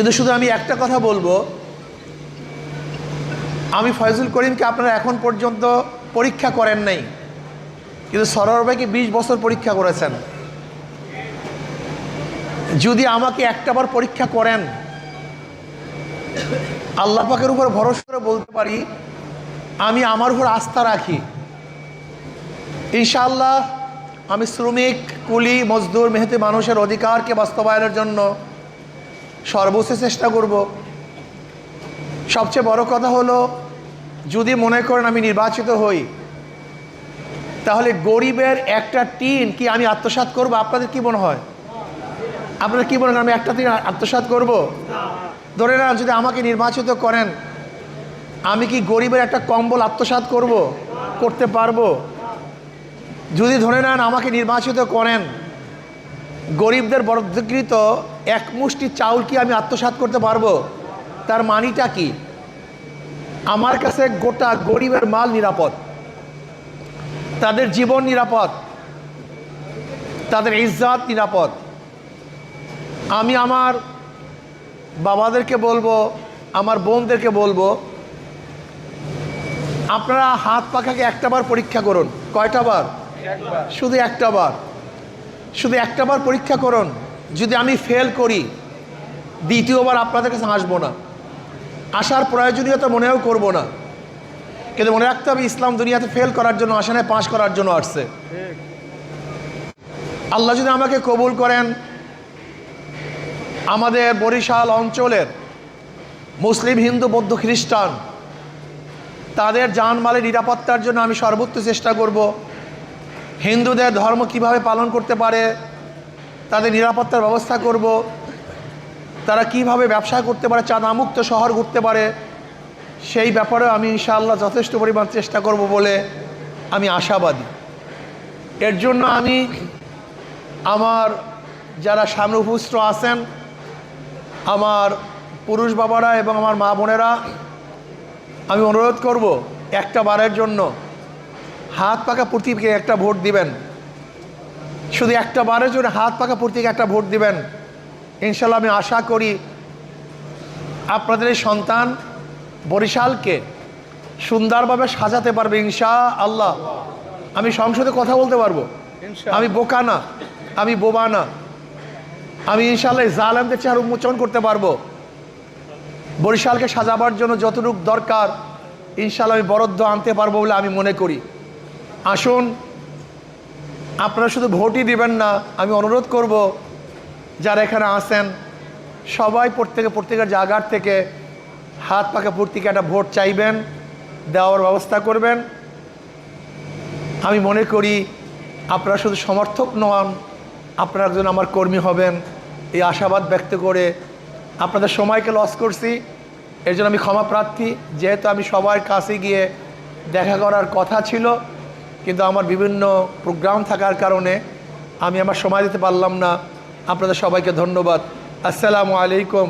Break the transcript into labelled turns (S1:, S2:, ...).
S1: কিন্তু শুধু আমি একটা কথা বলবো, আমি ফয়জুল করিমকে আপনারা এখন পর্যন্ত পরীক্ষা করেন নাই, কিন্তু সরোয়ার ভাইকে 20 বছর পরীক্ষা করেছেন। যদি আমাকে একটাবার পরীক্ষা করেন, আল্লাহ পাকের উপর ভরসা করে বলতে পারি আমি আমার উপর আস্থা রাখি, ইনশাআল্লাহ আমি শ্রমিক, কুলি, মজদুর, মেহনতি মানুষের অধিকারকে বাস্তবায়নের জন্য সর্বোচ্চ চেষ্টা করব। সবচেয়ে বড় কথা হলো, যদি মনে করেন আমি নির্বাচিত হই, তাহলে গরিবের একটা টিন কি আমি আত্মসাৎ করব? আপনাদের কি মনে হয়? আপনারা কি মনে করেন আমি একটা টিন আত্মসাৎ করব? ধরে না, যদি আমাকে নির্বাচিত করেন, আমি কি গরিবের একটা কম্বল আত্মসাৎ করতে পারবো? যদি ধরে নেন আমাকে নির্বাচিত করেন, গরিবদের বরাদ্দকৃত এক মুষ্টি চাউল কি আমি আত্মসাৎ করতে পারবো? তার মানিটা কি? আমার কাছে গোটা গরিবের মাল নিরাপদ, তাদের জীবন নিরাপদ, তাদের ইজ্জত নিরাপদ। আমি আমার বাবাদেরকে বলবো, আমার বোনদেরকে বলবো, আপনারা হাত পাখাকে একটাবার পরীক্ষা করুন। কয়টা বার? শুধু একটা বার পরীক্ষা করুন। যদি আমি ফেল করি, দ্বিতীয়বার আপনাদের কাছে আসবো না, আসার প্রয়োজনীয়তা মনেও করব না। কিন্তু মনে রাখতে হবে, ইসলাম দুনিয়াতে ফেল করার জন্য আসে না, পাশ করার জন্য আসছে। আল্লাহ যদি আমাকে কবুল করেন, আমাদের বরিশাল অঞ্চলের মুসলিম, হিন্দু, বৌদ্ধ, খ্রিস্টান তাদের জানমালের নিরাপত্তার জন্য আমি সর্বোচ্চ চেষ্টা করব। হিন্দুদের ধর্ম কিভাবে পালন করতে পারে তাদের নিরাপত্তার ব্যবস্থা করব। তারা কিভাবে ব্যবসা করতে পারে, চাঁদামুক্ত শহর ঘুরতে পারে, সেই ব্যাপারে আমি ইনশাআল্লাহ যথেষ্ট পরিমাণ চেষ্টা করব বলে আমি আশাবাদী। এর জন্য আমি আমার যারা সামনে উপস্থিত আছেন, আমার পুরুষ বাবারা এবং আমার মা বোনেরা, আমি অনুরোধ করব একটা বারের জন্য হাত পাকা প্রতীকে একটা ভোট দিবেন। শুধু একটা বারের জন্য হাত পাকা প্রতীকে একটা ভোট দিবেন। ইনশাল্লাহ আমি আশা করি আপনাদের এই সন্তান বরিশালকে সুন্দরভাবে সাজাতে পারবে ইনশাআল্লাহ। আমি সংসদে কথা বলতে পারবো, আমি বোকা না, আমি বোবা না। আমি ইনশাআল্লাহ জালেমদের চেহারা উন্মোচন করতে পারবো। বরিশালকে সাজাবার জন্য যতটুকু দরকার ইনশাআল্লাহ আমি বরাদ্দ আনতে পারবো বলে আমি মনে করি। আসুন, আপনারা শুধু ভোটই দিবেন না, আমি অনুরোধ করব যারা এখানে আসেন সবাই প্রত্যেকের জায়গার থেকে হাত পাকা প্রতীকে একটা ভোট চাইবেন, দেওয়ার ব্যবস্থা করবেন। আমি মনে করি আপনারা শুধু সমর্থক নন, আপনারা একজন আমার কর্মী হবেন, এই আশাবাদ ব্যক্ত করে আপনাদের সময়কে লস করছি, এর জন্য আমি ক্ষমা প্রার্থী। যেহেতু আমি সবার কাছে গিয়ে দেখা করার কথা ছিল, কিন্তু আমার বিভিন্ন প্রোগ্রাম থাকার কারণে আমি আমার সময় দিতে পারলাম না। আপনাদের সবাইকে ধন্যবাদ। আসসালামু আলাইকুম।